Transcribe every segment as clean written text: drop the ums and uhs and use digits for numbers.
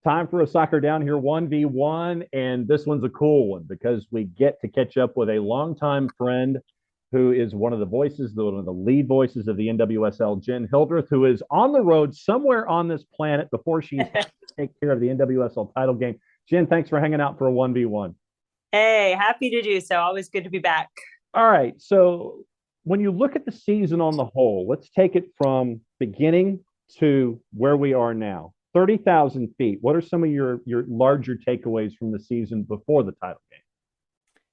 Time for a soccer down here 1v1. And this one's a cool one because we get to catch up with a longtime friend who is one of the voices, one of the lead voices of the NWSL, Jenn Hildreth, who is on the road somewhere on this planet before she's to take care of the NWSL title game. Jenn, thanks for hanging out for a 1v1. Hey, happy to do so. Always good to be back. All right. So when you look at the season on the whole, let's take it from beginning to where we are now. 30,000 feet. What are some of your larger takeaways from the season before the title game?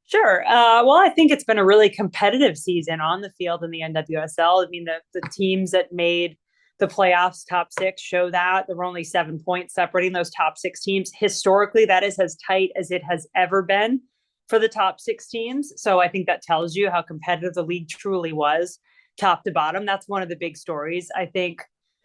Sure. Well, I think it's been a really competitive season on the field in the NWSL. I mean, the teams that made the playoffs top six show that there were only 7 points separating those top six teams. Historically, that is as tight as it has ever been for the top six teams. So I think that tells you how competitive the league truly was, top to bottom. That's one of the big stories. I think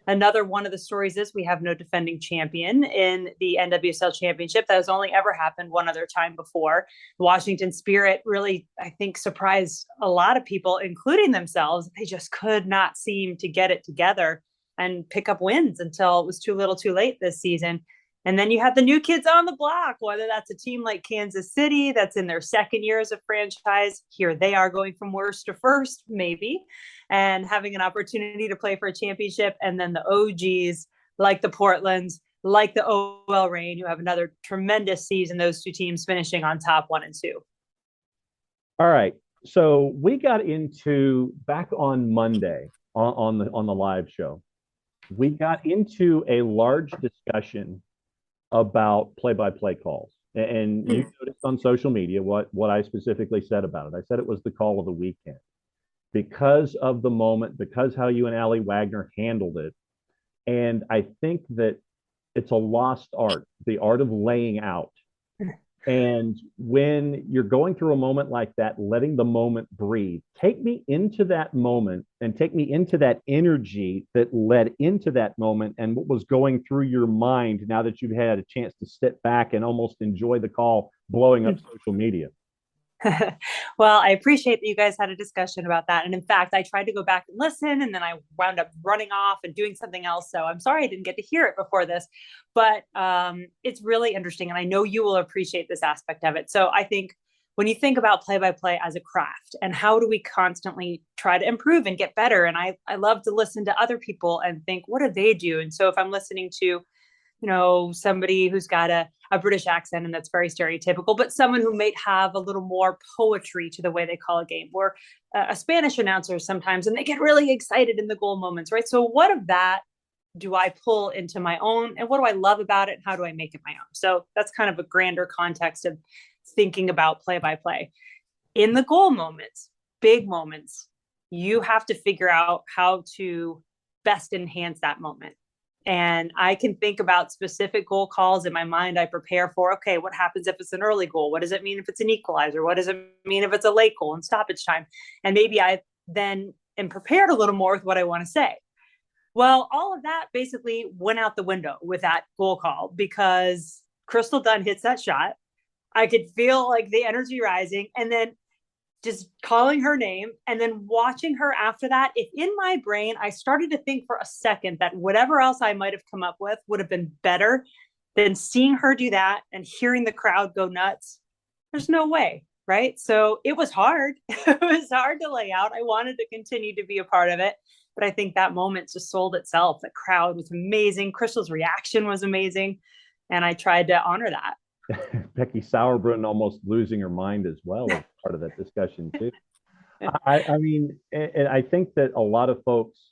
another one of the stories is we have no defending champion in the NWSL championship. That has only ever happened one other time before. The Washington Spirit really, I think, surprised a lot of people, including themselves. They just could not seem to get it together and pick up wins until it was too little too late this season. And then you have the new kids on the block, whether that's a team like Kansas City that's in their second year as a franchise. Here they are going from worst to first, maybe, and having an opportunity to play for a championship. And then the OGs like the Portlands, like the OL Reign, who have another tremendous season, those two teams finishing on top 1 and 2. All right. So we got into back on Monday on the live show. We got into a large discussion about play-by-play calls. And you noticed on social media what I specifically said about it. I said it was the call of the weekend because of the moment, because how you and Allie Wagner handled it. And I think that it's a lost art, the art of laying out. And when you're going through a moment like that, letting the moment breathe, take me into that moment and take me into that energy that led into that moment and what was going through your mind now that you've had a chance to sit back and almost enjoy the call blowing up social media. Well, I appreciate that you guys had a discussion about that. And in fact, I tried to go back and listen, and then I wound up running off and doing something else. So I'm sorry I didn't get to hear it before this, but it's really interesting. And I know you will appreciate this aspect of it. So I think when you think about play-by-play as a craft and how do we constantly try to improve and get better? And I love to listen to other people and think, what do they do? And so if I'm listening to somebody who's got a British accent and that's very stereotypical, but someone who might have a little more poetry to the way they call a game, or a Spanish announcer sometimes, and they get really excited in the goal moments, right? So what of that do I pull into my own, and what do I love about it, and how do I make it my own? So that's kind of a grander context of thinking about play-by-play. In the goal moments, big moments, you have to figure out how to best enhance that moment. And I can think about specific goal calls in my mind. I prepare for, okay, what happens if it's an early goal? What does it mean if it's an equalizer? What does it mean if it's a late goal and stoppage time? And maybe I then am prepared a little more with what I want to say. Well, all of that basically went out the window with that goal call because Crystal Dunn hits that shot. I could feel like the energy rising. And then just calling her name and then watching her after that, if in my brain, I started to think for a second that whatever else I might have come up with would have been better than seeing her do that and hearing the crowd go nuts. There's no way, right? So it was hard. It was hard to lay out. I wanted to continue to be a part of it, but I think that moment just sold itself. The crowd was amazing. Crystal's reaction was amazing. And I tried to honor that. Becky Sauerbrunn almost losing her mind as well as part of that discussion too. I mean, and I think that a lot of folks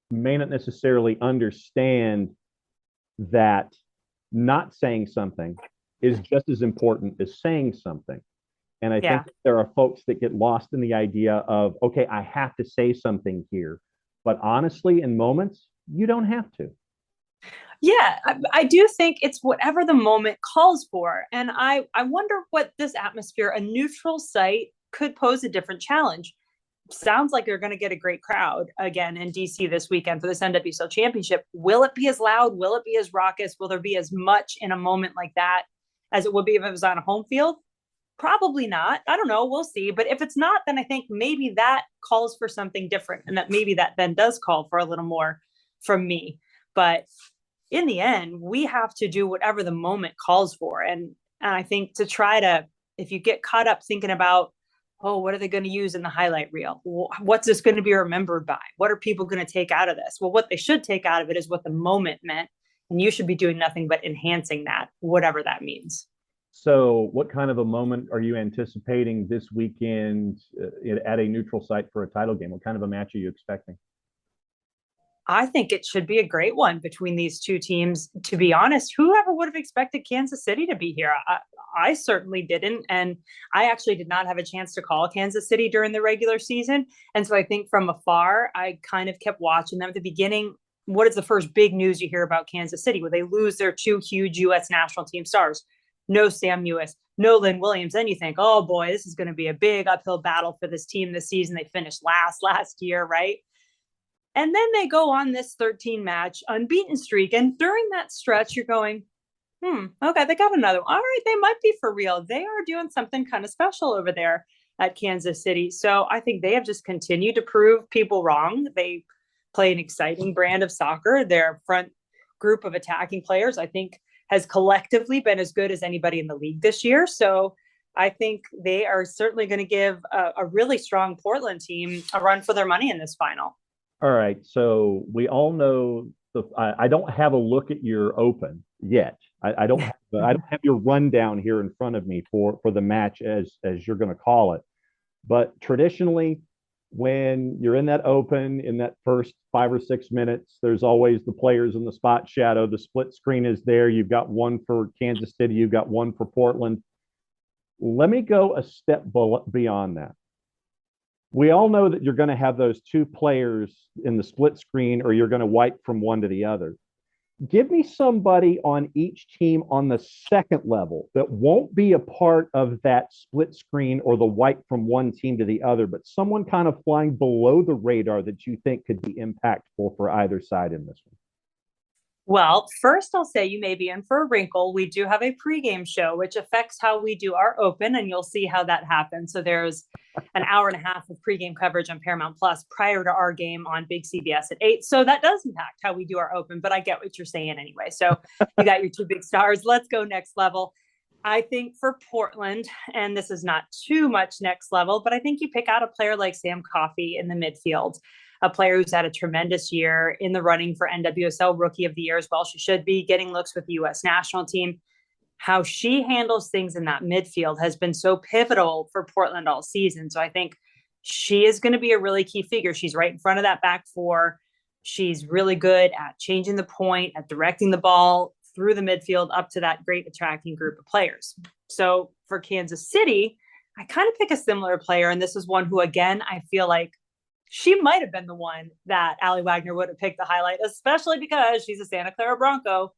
may not necessarily understand that not saying something is just as important as saying something. And I think there are folks that get lost in the idea of, okay, I have to say something here. But honestly, in moments, you don't have to. Yeah, I do think it's whatever the moment calls for. And I wonder what this atmosphere, a neutral site, could pose a different challenge. Sounds like you're going to get a great crowd again in DC this weekend for this NWSL championship. Will it be as loud? Will it be as raucous? Will there be as much in a moment like that as it would be if it was on a home field? Probably not. I don't know. We'll see. But if it's not, then I think maybe that calls for something different, and that maybe that then does call for a little more from me. But in the end, we have to do whatever the moment calls for. And I think to try to, if you get caught up thinking about, oh, what are they going to use in the highlight reel? What's this going to be remembered by? What are people going to take out of this? Well, what they should take out of it is what the moment meant. And you should be doing nothing but enhancing that, whatever that means. So, what kind of a moment are you anticipating this weekend at a neutral site for a title game? What kind of a match are you expecting? I think it should be a great one between these two teams. To be honest, whoever would have expected Kansas City to be here? I certainly didn't. And I actually did not have a chance to call Kansas City during the regular season. And so I think from afar, I kind of kept watching them at the beginning. What is the first big news you hear about Kansas City? Well, they lose their two huge U.S. national team stars. No Sam Ewis, no Lynn Williams. Then you think, oh boy, this is going to be a big uphill battle for this team this season. They finished last year, right? And then they go on this 13 match unbeaten streak. And during that stretch, you're going, okay, they got another one. All right, they might be for real. They are doing something kind of special over there at Kansas City. So I think they have just continued to prove people wrong. They play an exciting brand of soccer. Their front group of attacking players, I think, has collectively been as good as anybody in the league this year. So I think they are certainly going to give a really strong Portland team a run for their money in this final. All right. So we all know I don't have a look at your open yet. I don't have your rundown here in front of me for the match as you're going to call it. But traditionally, when you're in that open in that first 5 or 6 minutes, there's always the players in the spot shadow. The split screen is there. You've got one for Kansas City. You've got one for Portland. Let me go a step beyond that. We all know that you're going to have those two players in the split screen, or you're going to wipe from one to the other. Give me somebody on each team on the second level that won't be a part of that split screen or the wipe from one team to the other, but someone kind of flying below the radar that you think could be impactful for either side in this one. Well, first I'll say you may be in for a wrinkle. We do have a pregame show, which affects how we do our open, and you'll see how that happens. So there's an hour and a half of pregame coverage on Paramount Plus prior to our game on Big CBS at 8. So that does impact how we do our open, but I get what you're saying anyway. So you got your two big stars. Let's go next level. I think for Portland, and this is not too much next level, but I think you pick out a player like Sam Coffey in the midfield, a player who's had a tremendous year in the running for NWSL Rookie of the Year as well. She should be getting looks with the U.S. national team. How she handles things in that midfield has been so pivotal for Portland all season. So I think she is going to be a really key figure. She's right in front of that back four. She's really good at changing the point, at directing the ball through the midfield up to that great attacking group of players. So for Kansas City, I kind of pick a similar player. And this is one who, again, I feel like she might have been the one that Allie Wagner would have picked the highlight, especially because she's a Santa Clara Bronco.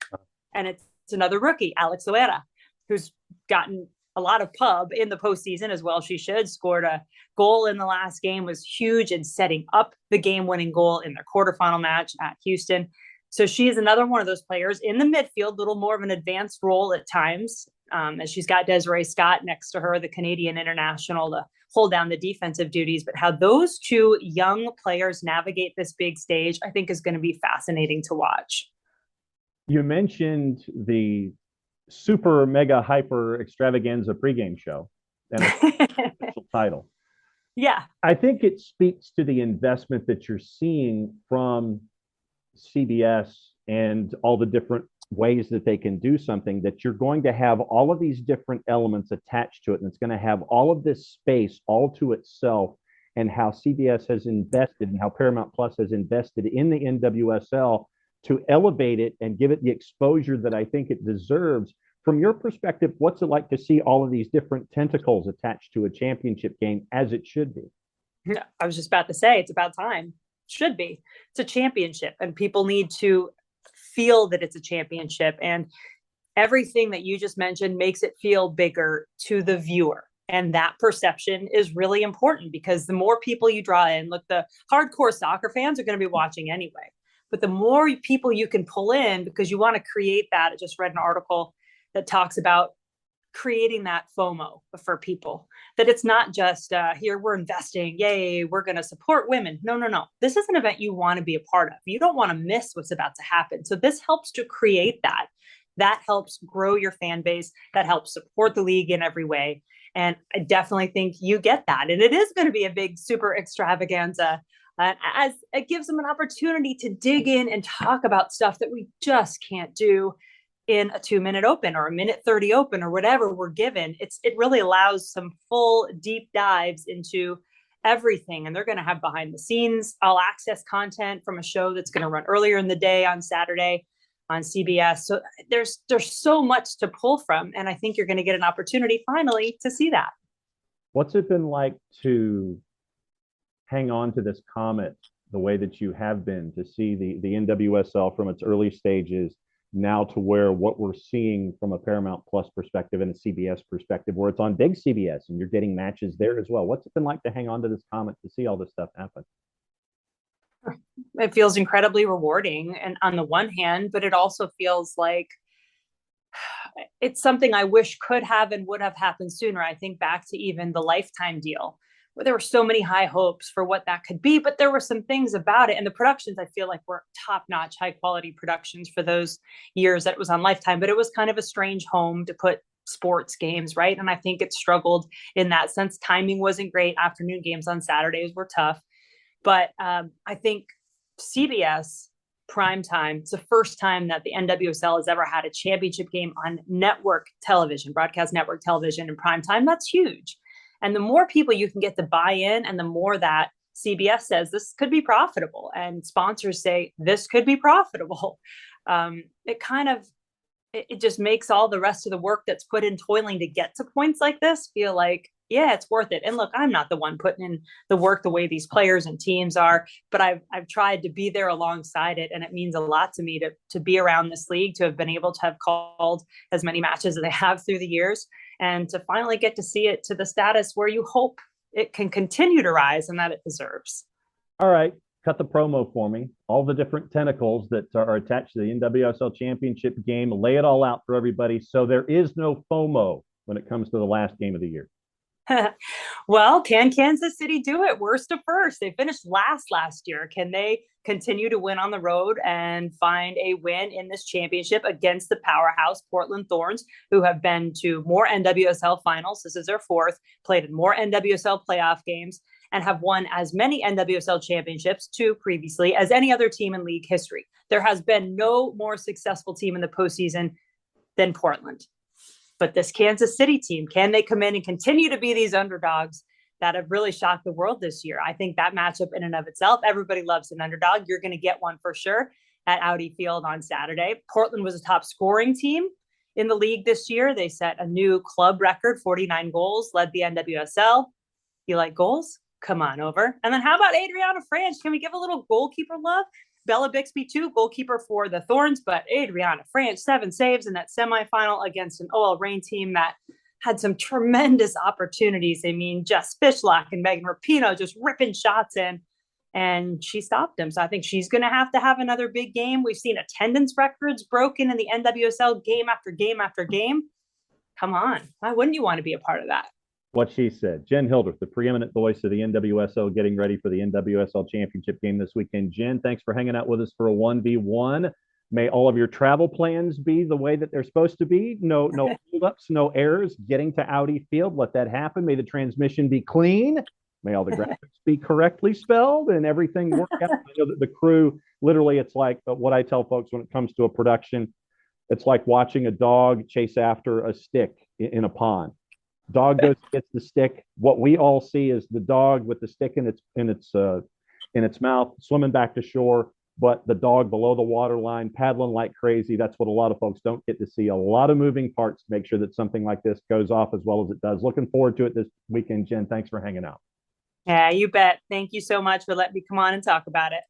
And it's another rookie, Alex Loera, who's gotten a lot of pub in the postseason as well. She should scored a goal in the last game, was huge in setting up the game-winning goal in their quarterfinal match at Houston. So she is another one of those players in the midfield, a little more of an advanced role at times, as she's got Desiree Scott next to her, the Canadian international, to hold down the defensive duties. But how those two young players navigate this big stage, I think is going to be fascinating to watch. You mentioned the super mega hyper extravaganza pregame show and a special title. Yeah. I think it speaks to the investment that you're seeing from CBS and all the different ways that they can do something, that you're going to have all of these different elements attached to it. And it's going to have all of this space all to itself, and how CBS has invested and how Paramount Plus has invested in the NWSL to elevate it and give it the exposure that I think it deserves. From your perspective, what's it like to see all of these different tentacles attached to a championship game, as it should be? I was just about to say, it's about time. Should be. It's a championship, and people need to feel that it's a championship. And everything that you just mentioned makes it feel bigger to the viewer. And that perception is really important, because the more people you draw in, look, the hardcore soccer fans are going to be watching anyway. But the more people you can pull in, because you want to create that. I just read an article that talks about creating that FOMO for people, that it's not just here, we're investing, yay, we're going to support women. No, no, no. This is an event you want to be a part of. You don't want to miss what's about to happen. So this helps to create that. That helps grow your fan base. That helps support the league in every way. And I definitely think you get that. And it is going to be a big super extravaganza, as it gives them an opportunity to dig in and talk about stuff that we just can't do in a 2-minute open or a minute 30 open or whatever we're given. It really allows some full deep dives into everything. And they're going to have behind the scenes, all access content from a show that's going to run earlier in the day on Saturday on CBS. So there's so much to pull from. And I think you're going to get an opportunity finally to see that. What's it been like to hang on to this comet the way that you have been, to see the NWSL from its early stages now to where what we're seeing from a Paramount Plus perspective and a CBS perspective, where it's on big CBS and you're getting matches there as well? What's it been like to hang on to this comet to see all this stuff happen? It feels incredibly rewarding, and on the one hand, but it also feels like it's something I wish could have and would have happened sooner. I think back to even the Lifetime deal, where there were so many high hopes for what that could be, but there were some things about it. And the productions, I feel like, were top-notch, high-quality productions for those years that it was on Lifetime, but it was kind of a strange home to put sports games, right? And I think it struggled in that sense. Timing wasn't great. Afternoon games on Saturdays were tough. But I think CBS primetime, it's the first time that the NWSL has ever had a championship game on network television, broadcast network television in primetime. That's huge. And the more people you can get to buy in, and the more that CBS says this could be profitable and sponsors say this could be profitable, it just makes all the rest of the work that's put in toiling to get to points like this feel like, yeah, it's worth it. And look, I'm not the one putting in the work the way these players and teams are, but I've tried to be there alongside it. And it means a lot to me to be around this league, to have been able to have called as many matches as they have through the years, and to finally get to see it to the status where you hope it can continue to rise and that it deserves. All right, cut the promo for me. All the different tentacles that are attached to the NWSL championship game, lay it all out for everybody. So there is no FOMO when it comes to the last game of the year. Well, can Kansas City do it? Worst to first. They finished last year. Can they continue to win on the road and find a win in this championship against the powerhouse Portland Thorns, who have been to more NWSL finals? This is their fourth, played in more NWSL playoff games, and have won as many NWSL championships, two previously, as any other team in league history. There has been no more successful team in the postseason than Portland. But this Kansas City team, can they come in and continue to be these underdogs that have really shocked the world this year? I think that matchup in and of itself, everybody loves an underdog. You're going to get one for sure at Audi Field on Saturday. Portland was a top scoring team in the league this year. They set a new club record, 49 goals, led the NWSL. You like goals? Come on over. And then how about Adriana Franch? Can we give a little goalkeeper love? Bella Bixby, too, goalkeeper for the Thorns, but Adriana Franch, 7 saves in that semifinal against an OL Reign team that had some tremendous opportunities. I mean, Jess Fishlock and Megan Rapinoe just ripping shots in, and she stopped them. So I think she's going to have another big game. We've seen attendance records broken in the NWSL game after game after game. Come on. Why wouldn't you want to be a part of that? What she said. Jenn Hildreth, the preeminent voice of the NWSL, getting ready for the NWSL championship game this weekend. Jenn, thanks for hanging out with us for a 1v1. May all of your travel plans be the way that they're supposed to be. No holdups, no errors. Getting to Audi Field, let that happen. May the transmission be clean. May all the graphics be correctly spelled and everything work out. I know that the crew, literally, it's like what I tell folks when it comes to a production, it's like watching a dog chase after a stick in a pond. Dog goes gets the stick. What we all see is the dog with the stick in its mouth, swimming back to shore. But the dog below the water line, paddling like crazy. That's what a lot of folks don't get to see. A lot of moving parts to make sure that something like this goes off as well as it does. Looking forward to it this weekend, Jenn. Thanks for hanging out. Yeah, you bet. Thank you so much for letting me come on and talk about it.